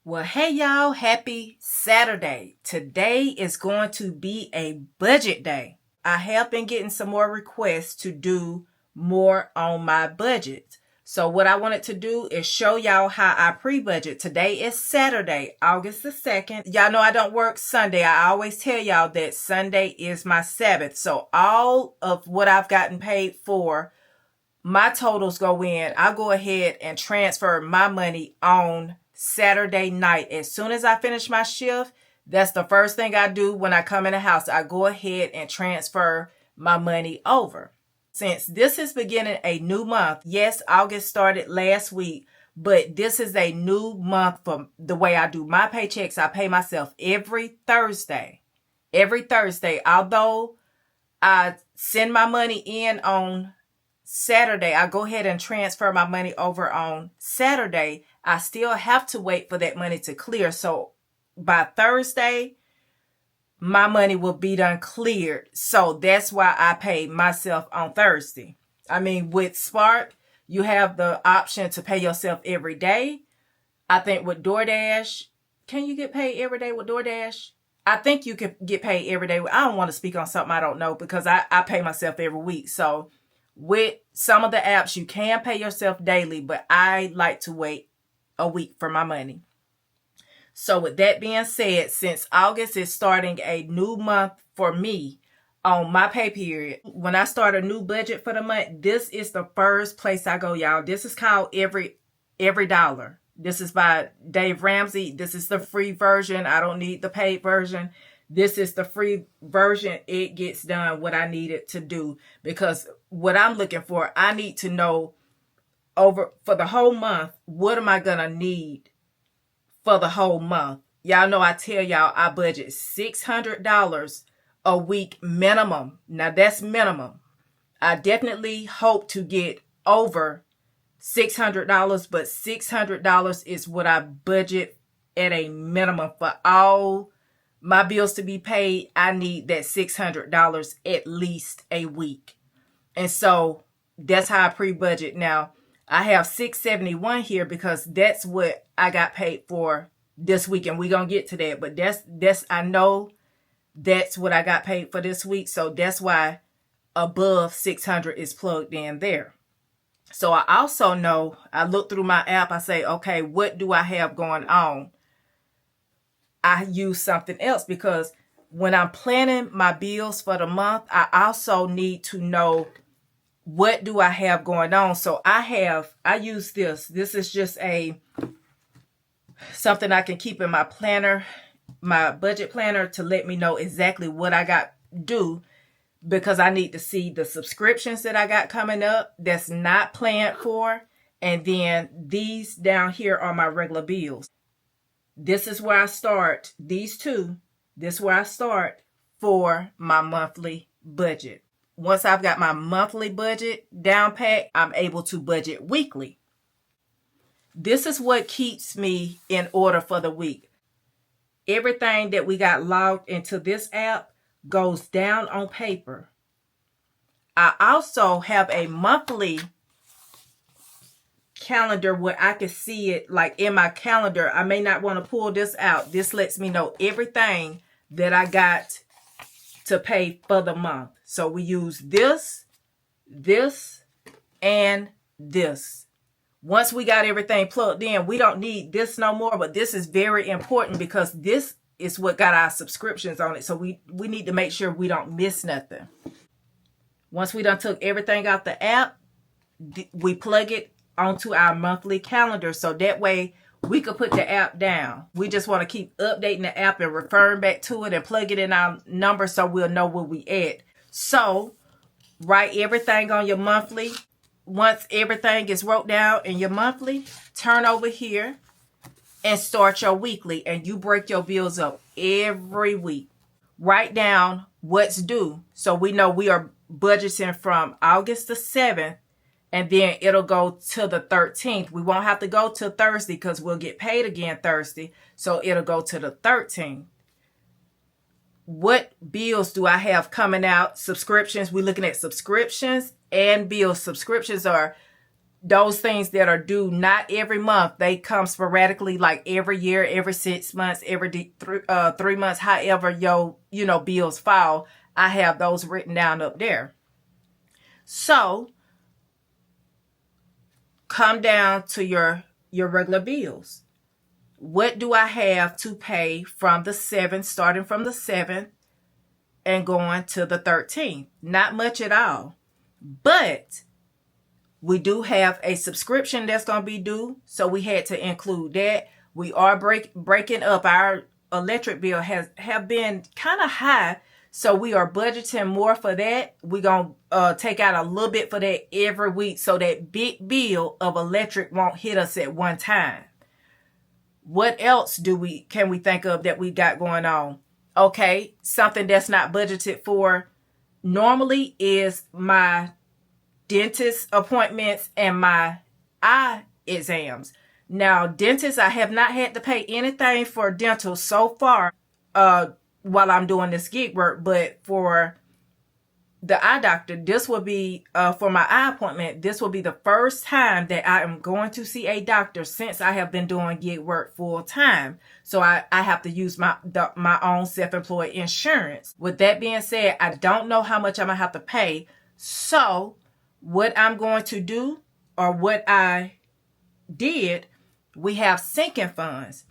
Well, hey y'all, happy Saturday. Today is going to be a budget day. I have been getting some more requests to do more on my budget. So what I wanted to do is show y'all how I pre-budget. Today is Saturday, August the 2nd. Y'all know I don't work Sunday. I always tell y'all that Sunday is my Sabbath. So all of what I've gotten paid for, my totals go in. I go ahead and transfer my money on Saturday night. As soon as I finish my shift, that's the first thing I do when I come in the house. I go ahead and transfer my money over. Since this is beginning a new month, yes, August started last week, but this is a new month for the way I do my paychecks. I pay myself every Thursday. Every Thursday, although I send my money in on Saturday, I go ahead and transfer my money over on Saturday. I still have to wait for that money to clear. So by Thursday, my money will be done cleared. So that's why I pay myself on Thursday. I mean, with Spark, you have the option to pay yourself every day. I think with DoorDash, can you get paid every day with DoorDash? I think you can get paid every day. I don't want to speak on something I don't know because I pay myself every week. So with some of the apps, you can pay yourself daily, but I like to wait a week for my money. So with that being said, since August is starting a new month for me on my pay period, when I start a new budget for the month, this is the first place I go, y'all. This is called Every Dollar. This is by Dave Ramsey. This is the free version. I don't need the paid version. This is the free version. It gets done what I need it to do, because what I'm looking for, I need to know over for the whole month, what am I going to need for the whole month? Y'all know I tell y'all I budget $600 a week minimum. Now that's minimum. I definitely hope to get over $600, but $600 is what I budget at a minimum for all my bills to be paid. I need that $600 at least a week. And so that's how I pre-budget. Now, I have $671 here because that's what I got paid for this week, and we're going to get to that. But that's I know that's what I got paid for this week, so that's why above 600 is plugged in there. So I also know, I look through my app, I say, okay, what do I have going on? I use something else, because when I'm planning my bills for the month, I also need to know what do I have going on. So I use this. This is just something I can keep in my planner, my budget planner, to let me know exactly what I got due, because I need to see the subscriptions that I got coming up that's not planned for. And then these down here are my regular bills. This is where I start. These two, this is where I start for my monthly budget. Once I've got my monthly budget down pat, I'm able to budget weekly. This is what keeps me in order for the week. Everything that we got logged into this app goes down on paper. I also have a monthly calendar where I can see it, like in my calendar. I may not want to pull this out. This lets me know everything that I got to pay for the month. So we use this, and this. Once we got everything plugged in, we don't need this no more, but this is very important because this is what got our subscriptions on it. So we need to make sure we don't miss nothing. Once we done took everything out the app, we plug it onto our monthly calendar, so that way we could put the app down. We just want to keep updating the app and referring back to it and plug it in our number so we'll know where we at. So write everything on your monthly. Once everything is wrote down in your monthly, turn over here and start your weekly, and you break your bills up every week. Write down what's due, so we know we are budgeting from August the 7th, and then it'll go to the 13th. We won't have to go till Thursday because we'll get paid again Thursday. So it'll go to the 13th. What bills do I have coming out? Subscriptions. We're looking at subscriptions and bills. Subscriptions are those things that are due not every month, they come sporadically, like every year, every 6 months, every 3 months, however your bills fall. I have those written down up there. So come down to your regular bills. What do I have to pay from the 7th, starting from the 7th and going to the 13th? Not much at all. But we do have a subscription that's going to be due, so we had to include that. We are breaking up. Our electric bill have been kind of high, so we are budgeting more for that. We're going to take out a little bit for that every week, so that big bill of electric won't hit us at one time. What else can we think of that we got going on? Okay, something that's not budgeted for normally is my dentist appointments and my eye exams. Now, dentist, I have not had to pay anything for dental so far while I'm doing this gig work, but for the eye doctor, this will be for my eye appointment. This will be the first time that I am going to see a doctor since I have been doing gig work full time. So I have to use my own self-employed insurance. With that being said, I don't know how much I'm gonna have to pay. So what I'm going to do, or what I did, we have sinking funds.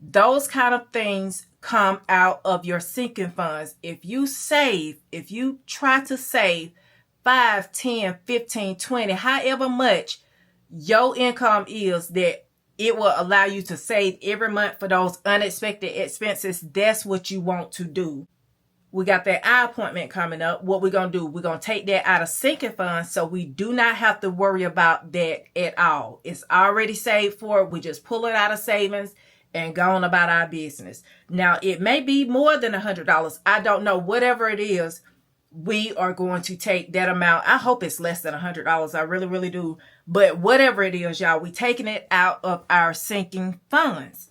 Those kind of things come out of your sinking funds. If you try to save 5, 10, 15, 20, however much your income is, that it will allow you to save every month for those unexpected expenses, that's what you want to do. We got that eye appointment coming up. What we're going to do, we're going to take that out of sinking funds, so we do not have to worry about that at all. It's already saved for. We just pull it out of savings and go on about our business. Now, it may be more than $100. I don't know. Whatever it is, we are going to take that amount. I hope it's less than $100. I really, really do. But whatever it is, y'all, we taking it out of our sinking funds.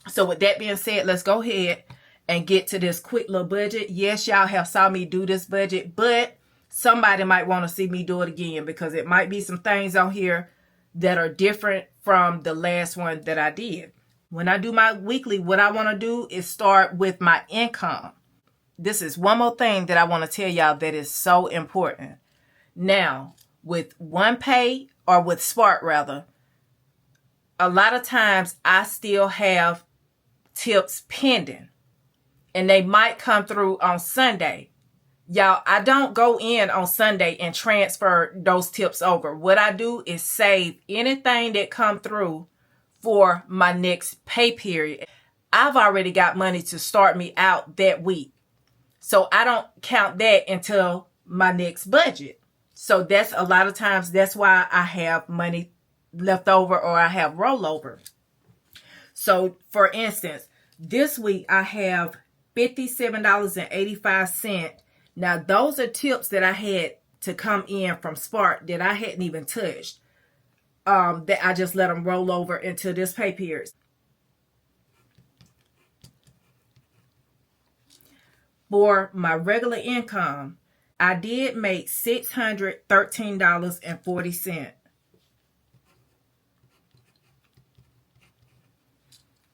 So with that being said, let's go ahead and get to this quick little budget. Yes, y'all have saw me do this budget, but somebody might want to see me do it again, because it might be some things on here that are different from the last one that I did. When I do my weekly, what I want to do is start with my income. This is one more thing that I want to tell y'all that is so important. Now, with OnePay, or with Spark rather, a lot of times I still have tips pending, and they might come through on Sunday. Y'all, I don't go in on Sunday and transfer those tips over. What I do is save anything that come through for my next pay period. I've already got money to start me out that week, so I don't count that until my next budget. So that's a lot of times, that's why I have money left over, or I have rollover. So for instance, this week I have $57.85. Now those are tips that I had to come in from Spark that I hadn't even touched. That I just let them roll over into this pay period. For my regular income, I did make $613.40.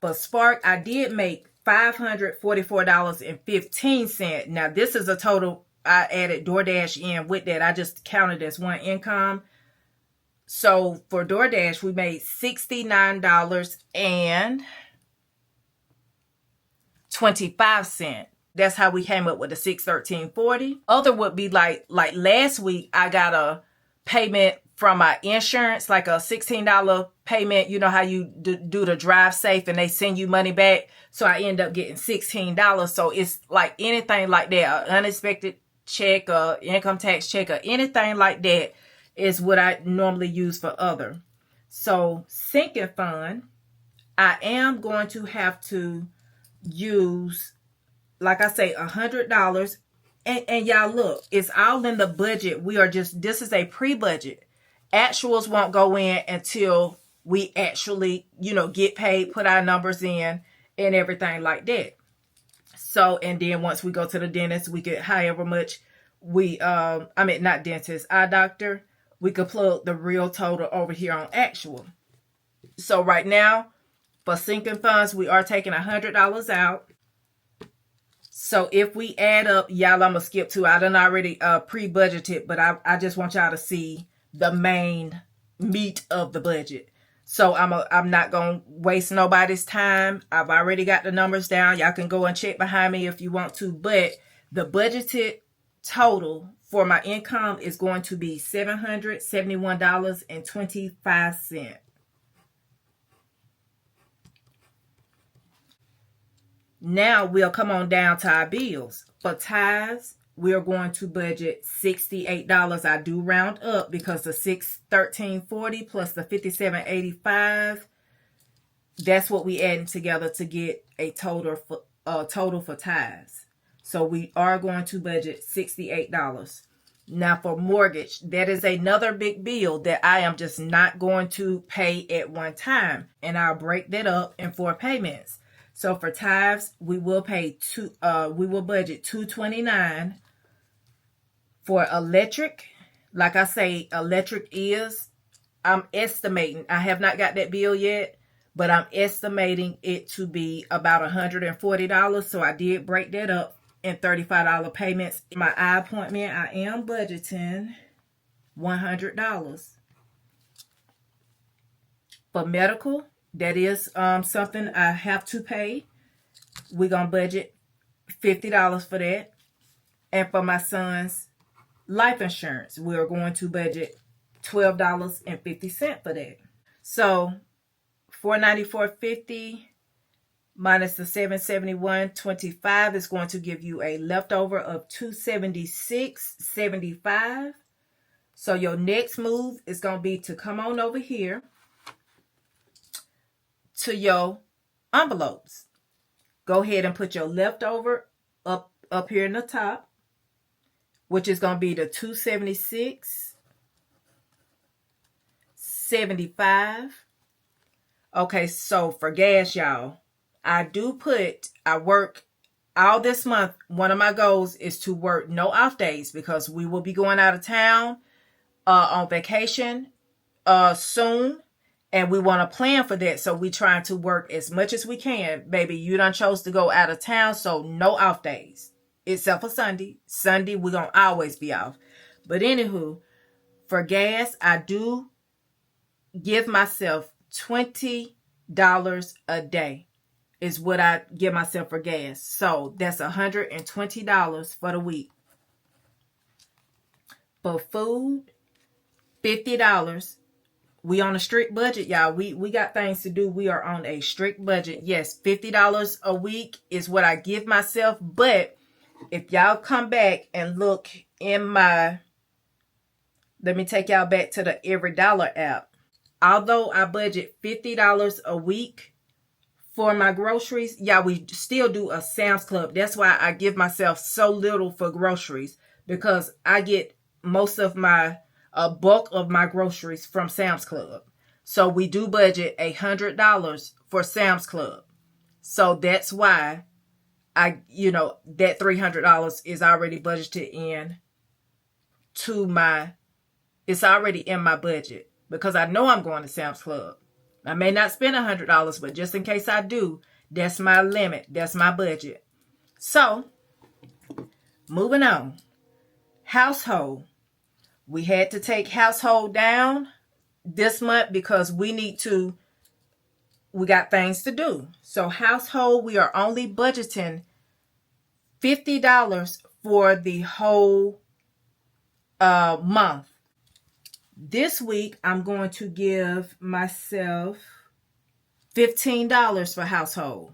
For Spark, I did make $544.15. Now this is a total. I added DoorDash in with that. I just counted as one income. So for DoorDash, we made $69.25. That's how we came up with the $613.40. Other would be like last week, I got a payment from my insurance, like a $16 payment. You know how you do the drive safe and they send you money back. So I end up getting $16. So it's like anything like that, an unexpected check, or income tax check, or anything like that is what I normally use for other. So sinking fund, I am going to have to use, like I say, $100. And y'all look, it's all in the budget. This is a pre-budget. Actuals won't go in until we actually, get paid, put our numbers in and everything like that. So, and then once we go to the dentist, we get however much not dentist, eye doctor, we could plug the real total over here on actual. So right now, for sinking funds, we are taking $100 out. So if we add up, y'all, I'm going to skip to, I done already pre-budgeted, but I just want y'all to see the main meat of the budget. So I'm not going to waste nobody's time. I've already got the numbers down. Y'all can go and check behind me if you want to. But the budgeted total for my income is going to be $771.25. Now we'll come on down to our bills. For tithes, we are going to budget $68. I do round up because the $613.40 plus the $57.85, that's what we adding together to get a total for tithes. So we are going to budget $68. Now for mortgage, that is another big bill that I am just not going to pay at one time, and I'll break that up in 4 payments. So for tithes, we will budget $229. For electric, like I say, electric I'm estimating, I have not got that bill yet, but I'm estimating it to be about $140. So I did break that up in $35 payments. My eye appointment, I am budgeting $100. For medical, that is something I have to pay. We're going to budget $50 for that. And for my son's life insurance, we're going to budget $12.50 for that. So $494.50 minus the $771.25 is going to give you a leftover of $276.75. So your next move is going to be to come on over here to your envelopes. Go ahead and put your leftover up here in the top, which is going to be the $276.75. Okay, so for gas, y'all, I work all this month. One of my goals is to work no off days because we will be going out of town on vacation soon. And we want to plan for that. So we trying to work as much as we can. Baby, you done chose to go out of town, so no off days. Except for Sunday. Sunday, we're going to always be off. But anywho, for gas, I do give myself $20 a day is what I give myself for gas. So that's $120 for the week. For food, $50. We on a strict budget, y'all. We got things to do. We are on a strict budget. Yes, $50 a week is what I give myself. But if y'all come back and look in let me take y'all back to the Every Dollar app. Although I budget $50 a week for my groceries, y'all, we still do a Sam's Club. That's why I give myself so little for groceries, because I get most of a bulk of my groceries from Sam's Club. So we do budget $100 for Sam's Club. So that's why that $300 is already budgeted in it's already in my budget because I know I'm going to Sam's Club. I may not spend $100, but just in case I do, that's my limit. That's my budget. So moving on. Household. We had to take household down this month because we got things to do. So household, we are only budgeting $50 for the whole month. This week, I'm going to give myself $15 for household.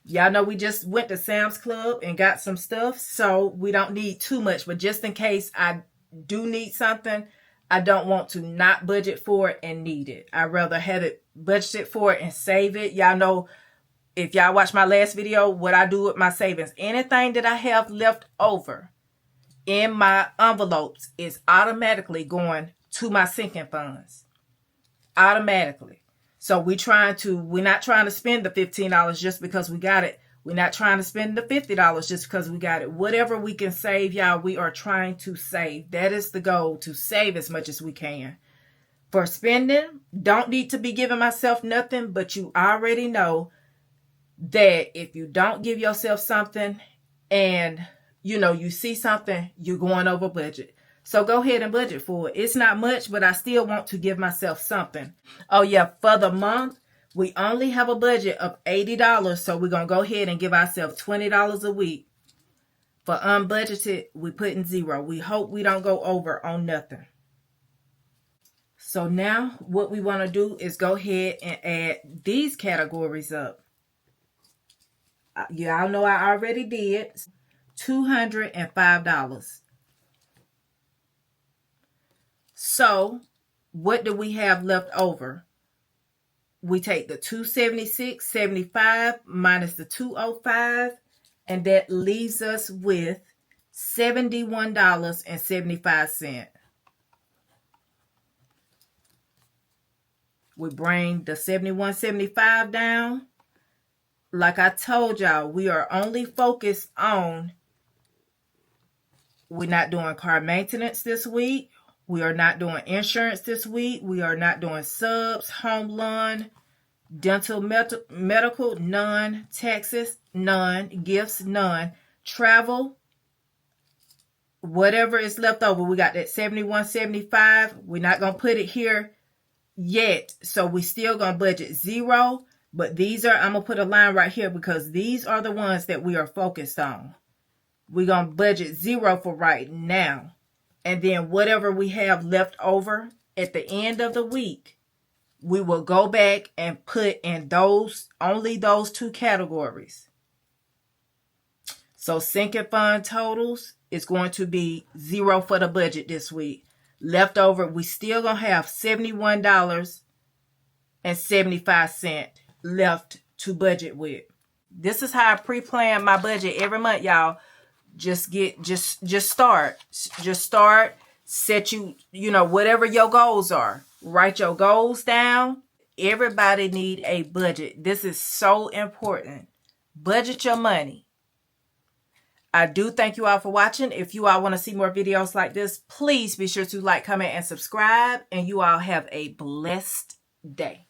Y'all know we just went to Sam's Club and got some stuff, so we don't need too much. But just in case I do need something, I don't want to not budget for it and need it. I'd rather have it budgeted for it and save it. Y'all know, if y'all watch my last video, what I do with my savings. Anything that I have left over in my envelopes is automatically going to my sinking funds. Automatically. So we're not trying to spend the $15 just because we got it. We're not trying to spend the $50 just because we got it. Whatever we can save, y'all, we are trying to save. That is the goal, to save as much as we can. For spending, don't need to be giving myself nothing, but you already know that if you don't give yourself something and, you see something, you're going over budget. So go ahead and budget for it. It's not much, but I still want to give myself something. Oh, yeah, for the month, we only have a budget of $80, so we're going to go ahead and give ourselves $20 a week. For unbudgeted, we put in zero. We hope we don't go over on nothing. So now what we want to do is go ahead and add these categories up. Y'all know I already did. $205. So what do we have left over? We take the $276.75 minus the $205, and that leaves us with $71.75. We bring the $71.75 down. Like I told y'all, we are only focused on, we're not doing car maintenance this week. We are not doing insurance this week. We are not doing subs, home loan, dental, medical, none. Taxes, none. Gifts, none. Travel, whatever is left over. We got that $71.75. We're not going to put it here yet. So we still going to budget zero. But these are, I'm going to put a line right here because these are the ones that we are focused on. We're going to budget zero for right now. And then whatever we have left over at the end of the week, we will go back and put in only those two categories. So sinking fund totals is going to be zero for the budget this week. Leftover, we still going to have $71.75 left to budget with. This is how I pre-plan my budget every month, y'all. Just start. Set whatever your goals are. Write your goals down. Everybody need a budget. This is so important. Budget your money. I do thank you all for watching. If you all want to see more videos like this, please be sure to like, comment, and subscribe. And you all have a blessed day.